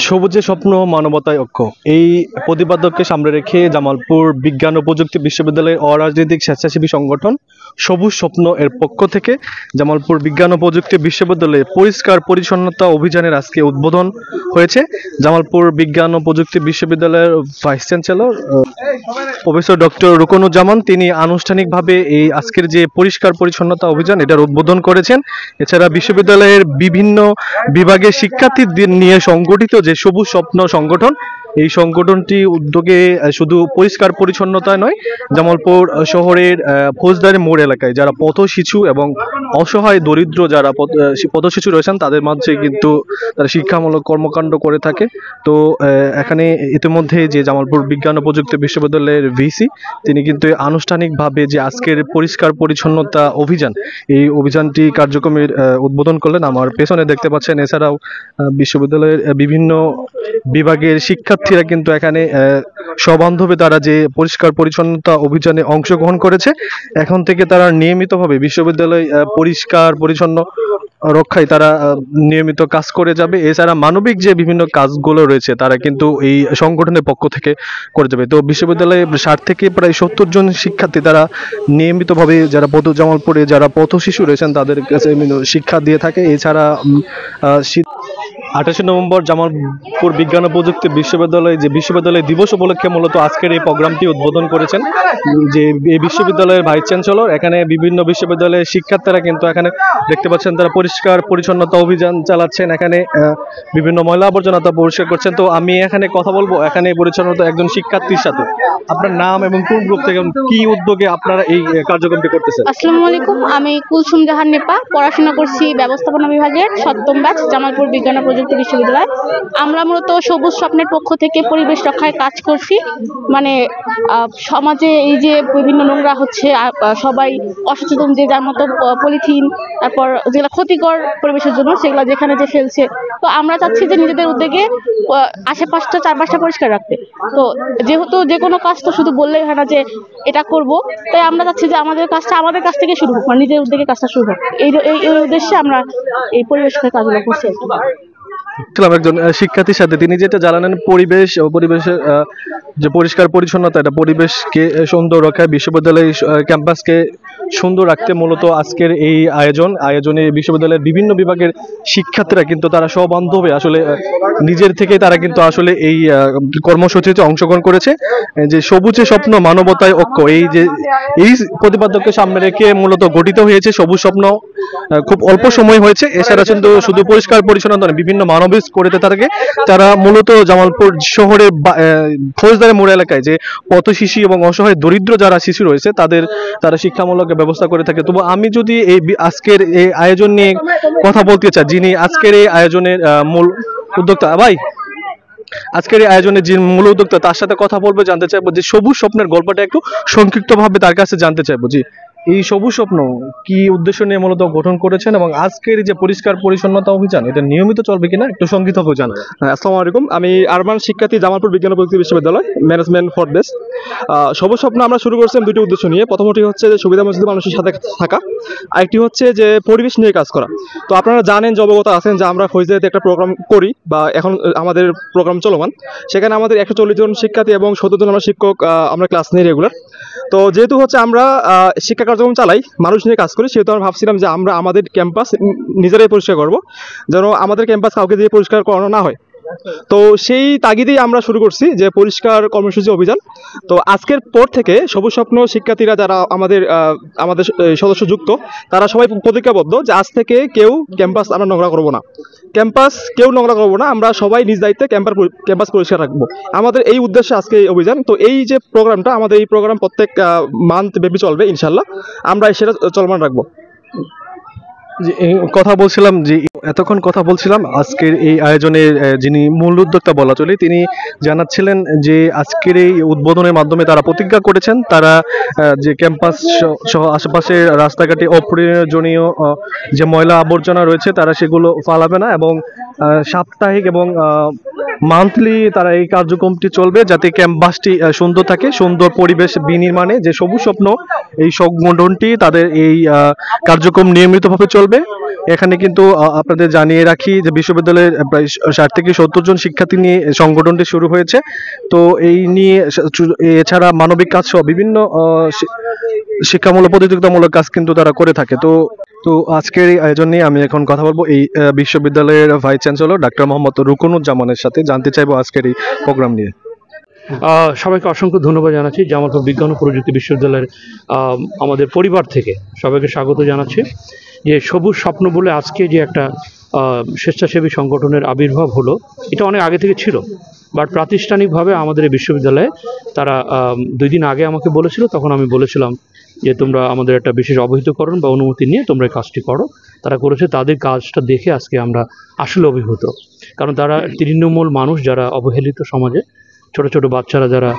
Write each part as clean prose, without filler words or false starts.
সবুজে স্বপ্ন মানবতায় ঐক্য এই প্রতিপাদ্যকে সামনে রেখে জামালপুর বিজ্ঞান ও প্রযুক্তি বিশ্ববিদ্যালয়ের অরাজনৈতিক স্বেচ্ছাসেবী সংগঠন সবুজ স্বপ্ন এর পক্ষ থেকে জামালপুর বিজ্ঞান ও প্রযুক্তি বিশ্ববিদ্যালয়ে পরিষ্কার পরিচ্ছন্নতা অভিযানের আজকে উদ্বোধন হয়েছে। জামালপুর বিজ্ঞান ও প্রযুক্তি বিশ্ববিদ্যালয়ের vice chancellor professor doctor Ruknuzzaman তিনি আনুষ্ঠানিকভাবে এই আজকের যে পরিষ্কার পরিচ্ছন্নতা অভিযান এটার উদ্বোধন করেছেন। এছাড়া বিশ্ববিদ্যালয়ের বিভিন্ন বিভাগের শিক্ষার্থীদের নিয়ে সংগঠিত যে সবুজ স্বপ্ন সংগঠন, এই সংগঠনটি উদ্যোগে শুধু পরিষ্কার পরিচ্ছন্নতা নয়, জামালপুর শহরের ফৌজদারি মোড় এলাকায় যারা পথ শিশু এবং অসহায় দরিদ্র যারা পথ শিশু রয়েছেন তাদের মাঝে কিন্তু তারা শিক্ষামূলক কর্মকাণ্ড করে থাকে। তো এখানে ইতিমধ্যে যে জামালপুর বিজ্ঞান ও প্রযুক্তি বিশ্ববিদ্যালয়ের ভিসি তিনি কিন্তু আনুষ্ঠানিকভাবে যে আজকের পরিষ্কার পরিচ্ছন্নতা অভিযান এই অভিযানটি কার্যক্রমের উদ্বোধন করলেন। আমার পেছনে দেখতে পাচ্ছেন এছাড়াও বিশ্ববিদ্যালয়ের বিভিন্ন বিভাগের শিক্ষার্থীরা কিন্তু এখানে সবান্ধবে তারা যে পরিষ্কার পরিচ্ছন্নতা অভিযানে অংশগ্রহণ করেছে। এখন থেকে তারা নিয়মিতভাবে বিশ্ববিদ্যালয় পরিষ্কার পরিচ্ছন্ন রক্ষায় তারা নিয়মিত কাজ করে যাবে। এছাড়া মানবিক যে বিভিন্ন কাজগুলো রয়েছে তারা কিন্তু এই সংগঠনের পক্ষ থেকে করে যাবে। তো বিশ্ববিদ্যালয়ে 60 থেকে প্রায় 70 জন শিক্ষার্থী তারা নিয়মিতভাবে যারা জামালপুরে যারা পথ শিশু রয়েছেন তাদের কাছে শিক্ষা দিয়ে থাকে। এছাড়া 28 নভেম্বর জামালপুর বিজ্ঞান ও প্রযুক্তি বিশ্ববিদ্যালয় যে বিশ্ববিদ্যালয় দিবস উপলক্ষে মূলত আজকের এই প্রোগ্রামটি উদ্বোধন করেছেন যে এই বিশ্ববিদ্যালয়ের ভাইস চ্যান্সেলর। এখানে বিভিন্ন বিশ্ববিদ্যালয়ের শিক্ষার্থীরা কিন্তু এখানে দেখতে পাচ্ছেন তারা পরিষ্কার পরিচ্ছন্নতা অভিযান চালাচ্ছেন, এখানে বিভিন্ন ময়লা আবর্জনা পরিষ্কার করছেন। তো আমি এখানে কথা বলবো এখানে পরিচ্ছন্নতা একজন শিক্ষার্থীর সাথে। আপনার নাম এবং কোন গ্রুপ থেকে কি উদ্যোগে আপনারা এই কার্যক্রমটি করতেছেন? আসসালামু আলাইকুম, আমি কুলসুম জাহান নেপা, পড়াশোনা করছি ব্যবস্থাপনা বিভাগের 7ম ব্যাচ জামালপুর বিজ্ঞান ও প্রযুক্তি বিশ্ববিদ্যালয়। আমরা মূলত সবুজ স্বপ্নের পক্ষ থেকে পরিবেশ রক্ষায় কাজ করছি। মানে সমাজে এই যে বিভিন্ন নোংরা হচ্ছে, সবাই অসচেতন যে যার মতো পলিথিন তারপর যেগুলো ক্ষতিকর পরিবেশের জন্য সেগুলো যেখানে যে ফেলছে। তো আমরা চাচ্ছি যে নিজেদের উদ্যোগে আশেপাশটা চারপাশটা পরিষ্কার রাখতে। তো যেহেতু যে কোনো কাজ তো শুধু বললেই হয় না যে এটা করব, তাই আমরা চাচ্ছি যে আমাদের কাজটা আমাদের কাছ থেকে শুরু হোক, মানে নিজের উদ্যোগে কাজটা শুরু হোক। এই উদ্দেশ্যে আমরা এই পরিবেশ কাজগুলো করছি। একজন শিক্ষার্থীর সাথে তিনি যেটা জানালেন পরিবেশ ও পরিবেশের যে পরিষ্কার পরিচ্ছন্নতা এটা পরিবেশকে সুন্দর রাখায় বিশ্ববিদ্যালয় ক্যাম্পাসকে সুন্দর রাখতে মূলত আজকের এই আয়োজনে বিশ্ববিদ্যালয়ের বিভিন্ন বিভাগের শিক্ষার্থীরা কিন্তু তারা সবান্ধবে আসলে নিজের থেকে তারা কিন্তু আসলে এই কর্মসূচিতে অংশগ্রহণ করেছে। যে সবুজে স্বপ্ন মানবতায় ঐক্য এই প্রতিপাদ্যকে সামনে রেখে মূলত গঠিত হয়েছে সবুজ স্বপ্ন। খুব অল্প সময় হয়েছে। এছাড়া কিন্তু শুধু পরিষ্কার পরিচ্ছন্নতা নয়, বিভিন্ন মানবিক করে থাকে। তারা মূলত জামালপুর শহরের ফৌজদারি মোড় এলাকায় যে পথ শিশু এবং অসহায় দরিদ্র যারা শিশু রয়েছে তারা শিক্ষামূলক ব্যবস্থা করে থাকে। তবু আমি যদি এই আজকের এই আয়োজন নিয়ে কথা বলতে চাই, যিনি আজকের এই আয়োজনের মূল উদ্যোক্তা, ভাই আজকের এই আয়োজনের যে মূল উদ্যোক্তা তার সাথে কথা বলবো, জানতে চাইবো যে সবুজ স্বপ্নের গল্পটা একটু সংক্ষিপ্তভাবে তার কাছে জানতে চাইবো। জি, এই সবুজ স্বপ্ন কি উদ্দেশ্য নিয়ে মূলত গঠন করেছেন এবং আজকের যে পরিষ্কার পরিচ্ছন্নতা অভিযান এটা নিয়মিত চলবে কিনা একটু সংক্ষিপ্তভাবে জানান। আসসালামু আলাইকুম, আমি আরবান শিক্ষার্থী জামালপুর বিজ্ঞান ও প্রযুক্তি বিশ্ববিদ্যালয়, ম্যানেজমেন্ট ফর দেশ। সবুজ স্বপ্ন আমরা শুরু করছিলাম দুটি উদ্দেশ্য নিয়ে। প্রথমটি হচ্ছে যে সুবিধা মসজিদ মানুষের সাথে থাকা, আরেকটি হচ্ছে যে পরিবেশ নিয়ে কাজ করা। তো আপনারা জানেন যে অবগত আছেন যে আমরা ফৌজদারিতে একটা প্রোগ্রাম করি বা এখন আমাদের প্রোগ্রাম চলমান। সেখানে আমাদের 140 জন শিক্ষার্থী এবং 17 জন আমরা শিক্ষক আমরা ক্লাস নিই রেগুলার। তো যেহেতু হচ্ছে আমরা শিক্ষা কার্যক্রম চালাই, মানুষ নিয়ে কাজ করি, সেহেতু আমরা ভাবছিলাম যে আমরা আমাদের ক্যাম্পাস নিজেরাই পরিষ্কার করব, যেন আমাদের ক্যাম্পাস কাউকে দিয়ে পরিষ্কার করানো না হয়। তো সেই তাগিদেই আমরা শুরু করছি যে পরিষ্কার কর্মসূচি অভিযান। তো আজকের পর থেকে সবুজ স্বপ্ন শিক্ষার্থীরা যারা আমাদের সদস্য যুক্ত তারা সবাই প্রতিজ্ঞাবদ্ধ যে আজ থেকে কেউ ক্যাম্পাস আমরা নোংরা করবো না, আমরা সবাই নিজ দায়িত্বে ক্যাম্পাস পরিষ্কার রাখবো। আমাদের এই উদ্দেশ্যে আজকে এই অভিযান। তো এই যে প্রোগ্রামটা আমাদের এই প্রোগ্রাম প্রত্যেক মান্থ ব্যাপী চলবে ইনশাল্লাহ, আমরা সেটা চলমান রাখবো। কথা বলছিলাম যে এতক্ষণ কথা বলছিলাম আজকের এই আয়োজনের যিনি মূল উদ্যোক্তা বলা চলে তিনি জানাচ্ছিলেন যে আজকের এই উদ্বোধনের মাধ্যমে তারা প্রতিজ্ঞা করেছেন তারা যে ক্যাম্পাস সহ আশেপাশের রাস্তাঘাটে অপ্রয়োজনীয় যে ময়লা আবর্জনা রয়েছে তারা সেগুলো ফালাবে না এবং সাপ্তাহিক এবং মান্থলি তারা এই কার্যক্রমটি চলবে যাতে ক্যাম্পাসটি সুন্দর থাকে। সুন্দর পরিবেশ বিনির্মাণে যে সবুজ স্বপ্ন এই সংগঠনটি তাদের এই কার্যক্রম নিয়মিতভাবে চলবে। এখানে কিন্তু আপনাদের জানিয়ে রাখি যে বিশ্ববিদ্যালয়ের প্রায় 60 থেকে 70 জন শিক্ষার্থী নিয়ে সংগঠনটি শুরু হয়েছে। তো এই নিয়ে এছাড়া মানবিক কাজ সহ বিভিন্ন শিক্ষামূলক প্রতিযোগিতামূলক কাজ কিন্তু তারা করে থাকে। তো তো আজকের এই আয়োজন নিয়ে আমি এখন কথা বলবো এই বিশ্ববিদ্যালয়ের ভাইস চ্যান্সেলর ডাক্তার মোহাম্মদ রুকনুজ্জামানের সাথে, জানতে চাইবো আজকের এই প্রোগ্রাম নিয়ে। সবাইকে অসংখ্য ধন্যবাদ জানাচ্ছি। জামালপুর বিজ্ঞান ও প্রযুক্তি বিশ্ববিদ্যালয়ের আমাদের পরিবার থেকে সবাইকে স্বাগত জানাচ্ছি। যে সবুজ স্বপ্ন বলে আজকে যে একটা স্বেচ্ছাসেবী সংগঠনের আবির্ভাব হলো, এটা অনেক আগে থেকে ছিল, বাট প্রাতিষ্ঠানিকভাবে আমাদের এই বিশ্ববিদ্যালয়ে তারা 2 দিন আগে আমাকে বলেছিল। তখন আমি বলেছিলাম যে তোমরা আমাদের একটা বিশেষ অবহিতকরণ বা অনুমতি নিয়ে তোমরা এই কাজটি করো। তারা করেছে। তাদের কাজটা দেখে আজকে আমরা আসলে অভিভূত, কারণ তারা তৃণমূল মানুষ যারা অবহেলিত সমাজে, ছোট ছোট বাচ্চারা যারা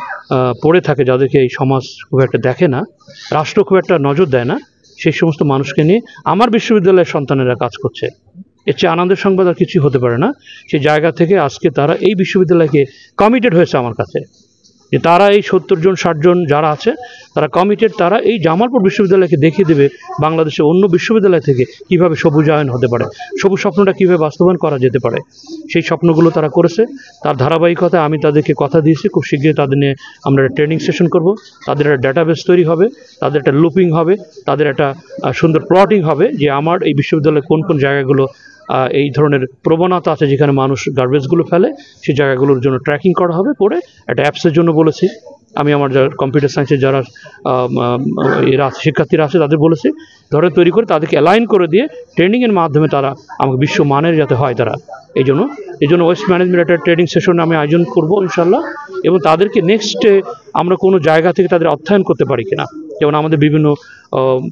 পড়ে থাকে, যাদেরকে এই সমাজ খুব একটা দেখে না, রাষ্ট্র খুব একটা নজর দেয় না, সেই সমস্ত মানুষকে নিয়ে আমার বিশ্ববিদ্যালয়ের সন্তানেরা কাজ করছে। এর চেয়ে আনন্দের সংবাদ আর কিছুই হতে পারে না। সেই জায়গা থেকে আজকে তারা এই বিশ্ববিদ্যালয়কে কমিটেড হয়েছে আমার কাছে, যে তারা এই 70 জন 60 জন যারা আছে তারা কমিটেড। তারা এই জামালপুর বিশ্ববিদ্যালয়কে দেখিয়ে দেবে বাংলাদেশের অন্য বিশ্ববিদ্যালয় থেকে কীভাবে সবুজায়ন হতে পারে, সবুজ স্বপ্নটা কীভাবে বাস্তবায়ন করা যেতে পারে। সেই স্বপ্নগুলো তারা করেছে। তার ধারাবাহিকতায় আমি তাদেরকে কথা দিয়েছি খুব শীঘ্রই তাদের নিয়ে আমরা একটা ট্রেনিং সেশন করব। তাদের একটা ডাটাবেস তৈরি হবে, তাদের একটা লুপিং হবে, তাদের একটা সুন্দর প্লটিং হবে যে আমার এই বিশ্ববিদ্যালয়ে কোন কোন জায়গাগুলো এই ধরনের প্রবণতা আছে যেখানে মানুষ গার্বেজগুলো ফেলে, সেই জায়গাগুলোর জন্য ট্র্যাকিং করা হবে। করে একটা অ্যাপসের জন্য বলেছি আমি, আমার যারা কম্পিউটার সায়েন্সের যারা এরা শিক্ষার্থীরা আছে তাদের বলেছি ধরে তৈরি করে তাদেরকে অ্যালাইন করে দিয়ে ট্রেনিংয়ের মাধ্যমে তারা আমাকে বিশ্বমানের যাতে হয় তারা। এই জন্য ওয়েস্ট ম্যানেজমেন্ট একটা ট্রেনিং সেশন আমি আয়োজন করবো ইনশাল্লাহ। এবং তাদেরকে নেক্সটে আমরা কোনো জায়গা থেকে তাদের অধ্যয়ন করতে পারি কিনা, যেমন আমাদের বিভিন্ন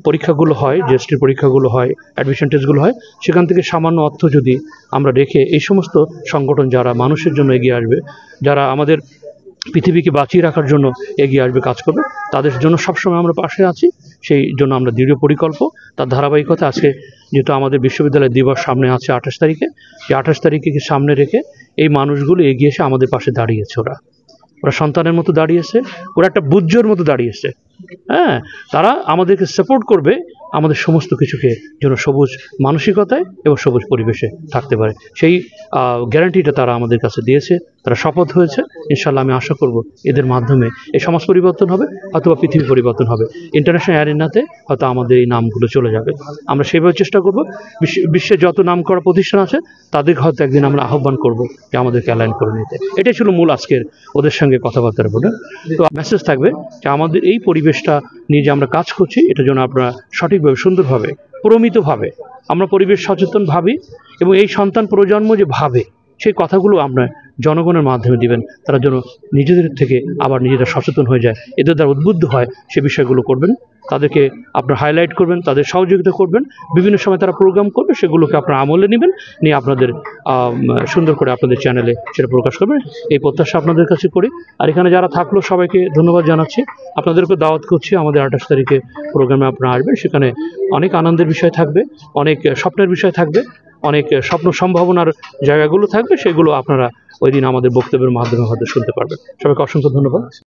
পরীক্ষাগুলো হয়, জিএসটির পরীক্ষাগুলো হয়, অ্যাডমিশন টেস্টগুলো হয়, সেখান থেকে সামান্য অর্থ যদি আমরা রেখে এই সমস্ত সংগঠন যারা মানুষের জন্য এগিয়ে আসবে, যারা আমাদের পৃথিবীকে বাঁচিয়ে রাখার জন্য এগিয়ে আসবে, কাজ করবে, তাদের জন্য সবসময় আমরা পাশে আছি। সেই জন্য আমরা দৃঢ় পরিকল্প। তার ধারাবাহিকতা আজকে যেহেতু আমাদের বিশ্ববিদ্যালয় দিবস সামনে আছে 28 তারিখে, সেই 28 তারিখে সামনে রেখে এই মানুষগুলো এগিয়ে এসে আমাদের পাশে দাঁড়িয়েছে। ওরা সন্তানের মতো দাঁড়িয়েছে, ওরা একটা বুজ্জোর মতো দাঁড়িয়েছে। হ্যাঁ, তারা আমাদেরকে সাপোর্ট করবে আমাদের সমস্ত কিছুকে যেন সবুজ মানসিকতায় এবং সবুজ পরিবেশে থাকতে পারে, সেই গ্যারান্টিটা তারা আমাদের কাছে দিয়েছে। তারা শপথ হয়েছে। ইনশাল্লাহ আমি আশা করব এদের মাধ্যমে এই সমাজ পরিবর্তন হবে, অথবা পৃথিবী পরিবর্তন হবে। ইন্টারন্যাশনাল অ্যারেনাতে হয়তো আমাদের এই নামগুলো চলে যাবে। আমরা সেইভাবে চেষ্টা করব। বিশ্বের যত নাম করা প্রতিষ্ঠান আছে তাদের হয়তো একদিন আমরা আহ্বান করব যে আমাদেরকে অ্যালাইন করে নিতে। এটাই ছিল মূল আজকের ওদের সঙ্গে কথাবার্তার উপরে। তো মেসেজ থাকবে যে আমাদের এই পরিবেশটা নিয়ে যে আমরা কাজ করছি, এটা যেন আপনারা সঠিকভাবে, সুন্দরভাবে, প্রমিতভাবে আমরা পরিবেশ সচেতন ভাবি, এবং এই সন্তান প্রজন্ম যে ভাবে সেই কথাগুলো আপনার জনগণের মাধ্যমে দিবেন। তারা যেন নিজেদের থেকে আবার নিজেরা সচেতন হয়ে যায়, এদের দ্বারা উদ্বুদ্ধ হয়, সে বিষয়গুলো করবেন। তাদেরকে আপনার হাইলাইট করবেন, তাদের সহযোগিতা করবেন। বিভিন্ন সময় তারা প্রোগ্রাম করবে, সেগুলোকে আপনার আমলে নেবেন, নিয়ে আপনাদের সুন্দর করে আপনাদের চ্যানেলে সেটা প্রকাশ করবেন। এই প্রত্যাশা আপনাদের কাছে করি। আর এখানে যারা থাকলো সবাইকে ধন্যবাদ জানাচ্ছি। আপনাদেরকে দাওয়াত করছি আমাদের 28 তারিখে প্রোগ্রামে আপনারা আসবেন। সেখানে অনেক আনন্দের বিষয় থাকবে, অনেক স্বপ্নের বিষয় থাকবে, অনেক স্বপ্ন সম্ভাবনার জায়গাগুলো থাকবে। সেগুলো আপনারা ওই দিন আমাদের বক্তব্যের মাধ্যমে হয়তো শুনতে পারবেন। সবাইকে অসংখ্য ধন্যবাদ।